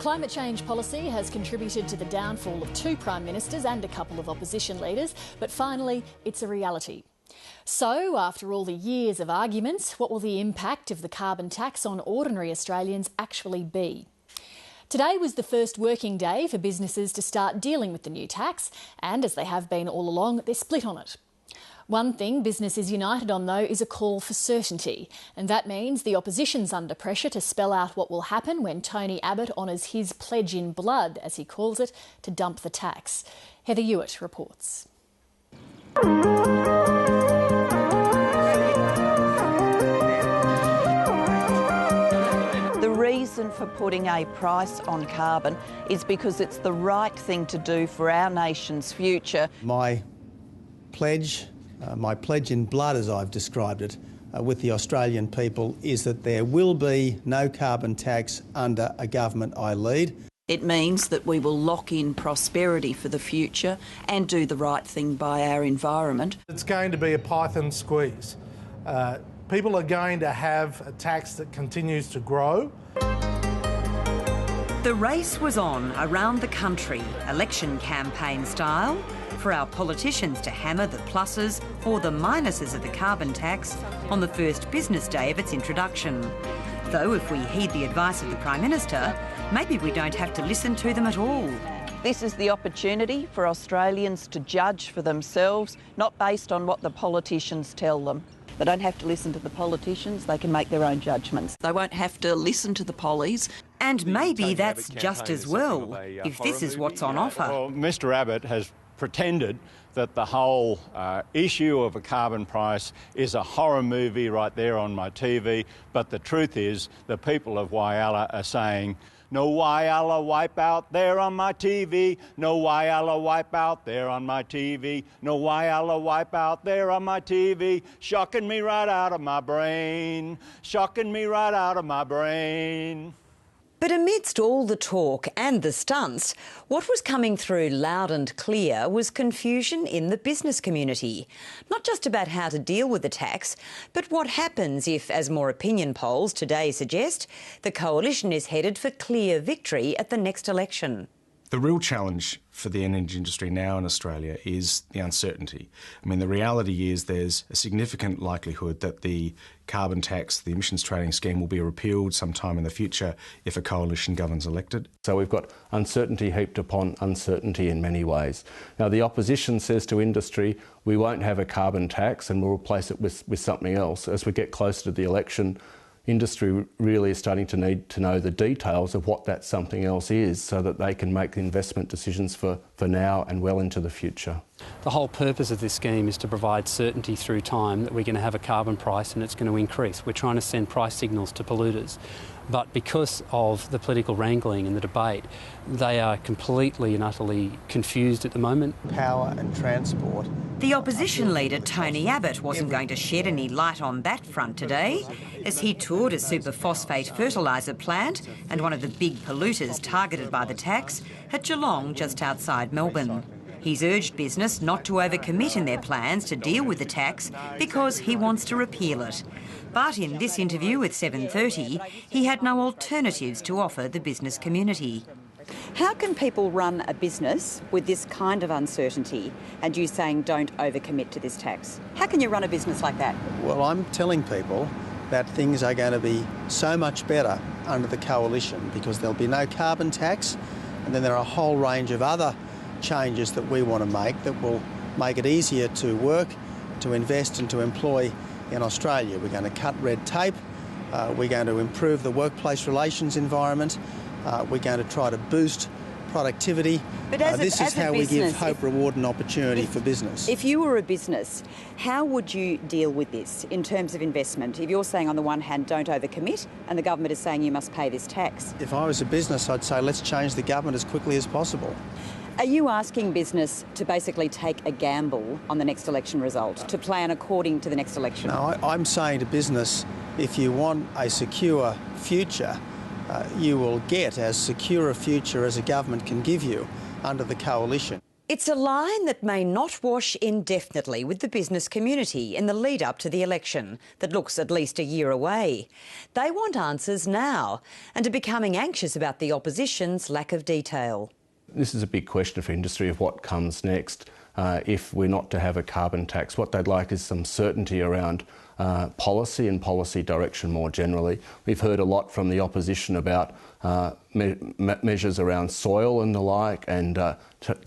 Climate change policy has contributed to the downfall of 2 Prime Ministers and a couple of opposition leaders, but finally it's a reality. So, after all the years of arguments, what will the impact of the carbon tax on ordinary Australians actually be? Today was the first working day for businesses to start dealing with the new tax, and as they have been all along, they're split on it. One thing business is united on, though, is a call for certainty, and that means the opposition's under pressure to spell out what will happen when Tony Abbott honours his pledge in blood, as he calls it, to dump the tax. Heather Hewitt reports. The reason for putting a price on carbon is because it's the right thing to do for our nation's future. My pledge in blood, as I've described it, with the Australian people, is that there will be no carbon tax under a government I lead. It means that we will lock in prosperity for the future and do the right thing by our environment. It's going to be a Python squeeze. People are going to have a tax that continues to grow. The race was on around the country, election campaign style, for our politicians to hammer the pluses or the minuses of the carbon tax on the first business day of its introduction. Though if we heed the advice of the Prime Minister, maybe we don't have to listen to them at all. This is the opportunity for Australians to judge for themselves, not based on what the politicians tell them. They don't have to listen to the politicians, they can make their own judgments. They won't have to listen to the pollies. And maybe that's just as well, if this is what's on offer. Well, Mr Abbott has pretended that the whole issue of a carbon price is a horror movie right there on my TV, but the truth is the people of Whyalla are saying, no Whyalla wipe out there on my TV, no Whyalla wipe out there on my TV, no Whyalla wipe out there on my TV, shocking me right out of my brain, shocking me right out of my brain. But amidst all the talk and the stunts, what was coming through loud and clear was confusion in the business community. Not just about how to deal with the tax, but what happens if, as more opinion polls today suggest, the coalition is headed for clear victory at the next election. The real challenge for the energy industry now in Australia is the uncertainty. I mean, the reality is there's a significant likelihood that the carbon tax, the emissions trading scheme, will be repealed sometime in the future if a coalition government's elected. So we've got uncertainty heaped upon uncertainty in many ways. Now, the opposition says to industry, we won't have a carbon tax and we'll replace it with something else. As we get closer to the election, industry really is starting to need to know the details of what that something else is so that they can make investment decisions for now and well into the future. The whole purpose of this scheme is to provide certainty through time that we're going to have a carbon price and it's going to increase. We're trying to send price signals to polluters. But because of the political wrangling and the debate, they are completely and utterly confused at the moment. Power and transport. The opposition leader, Tony Abbott, wasn't going to shed any light on that front today, as he toured a superphosphate fertiliser plant and one of the big polluters targeted by the tax at Geelong, just outside Melbourne. He's urged business not to overcommit in their plans to deal with the tax because he wants to repeal it. But in this interview with 7:30, he had no alternatives to offer the business community. How can people run a business with this kind of uncertainty and you saying don't overcommit to this tax? How can you run a business like that? Well, I'm telling people that things are going to be so much better under the coalition because there'll be no carbon tax, and then there are a whole range of other changes that we want to make that will make it easier to work, to invest and to employ in Australia. We're going to cut red tape, we're going to improve the workplace relations environment, we're going to try to boost productivity. But this is how we give hope, reward and opportunity for business. If you were a business, how would you deal with this in terms of investment? If you're saying on the one hand don't overcommit and the government is saying you must pay this tax. If I was a business, I'd say let's change the government as quickly as possible. Are you asking business to basically take a gamble on the next election result, to plan according to the next election? No, I'm saying to business, if you want a secure future, you will get as secure a future as a government can give you under the coalition. It's a line that may not wash indefinitely with the business community in the lead up to the election that looks at least a year away. They want answers now and are becoming anxious about the opposition's lack of detail. This is a big question for industry of what comes next if we're not to have a carbon tax. What they'd like is some certainty around policy and policy direction more generally. We've heard a lot from the opposition about measures around soil and the like, and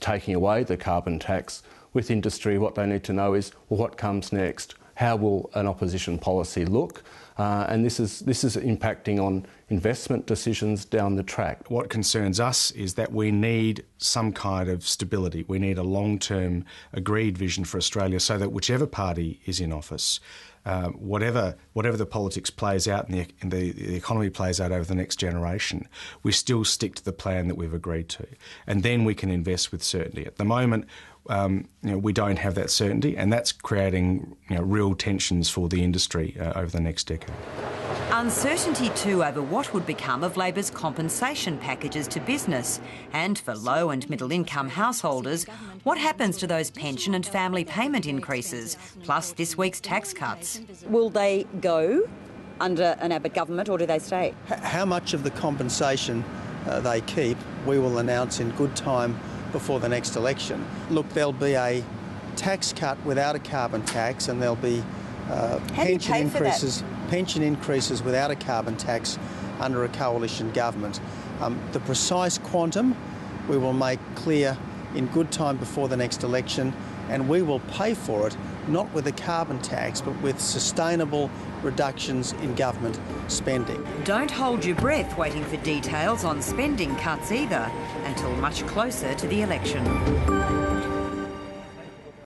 taking away the carbon tax. With industry, what they need to know is, well, what comes next? How will an opposition policy look? And this is impacting on investment decisions down the track. What concerns us is that we need some kind of stability. We need a long-term agreed vision for Australia so that whichever party is in office, whatever the politics plays out and the economy plays out over the next generation, we still stick to the plan that we've agreed to. And then we can invest with certainty. At the moment, we don't have that certainty, and that's creating real tensions for the industry over the next decade. Uncertainty too over what would become of Labor's compensation packages to business, and for low and middle income householders, what happens to those pension and family payment increases, plus this week's tax cuts? Will they go under an Abbott government, or do they stay? How much of the compensation they keep, we will announce in good time before the next election. Look, there'll be a tax cut without a carbon tax, and there'll be pension increases without a carbon tax under a coalition government. The precise quantum we will make clear in good time before the next election, and we will pay for it not with a carbon tax but with sustainable reductions in government spending. Don't hold your breath waiting for details on spending cuts either, until much closer to the election.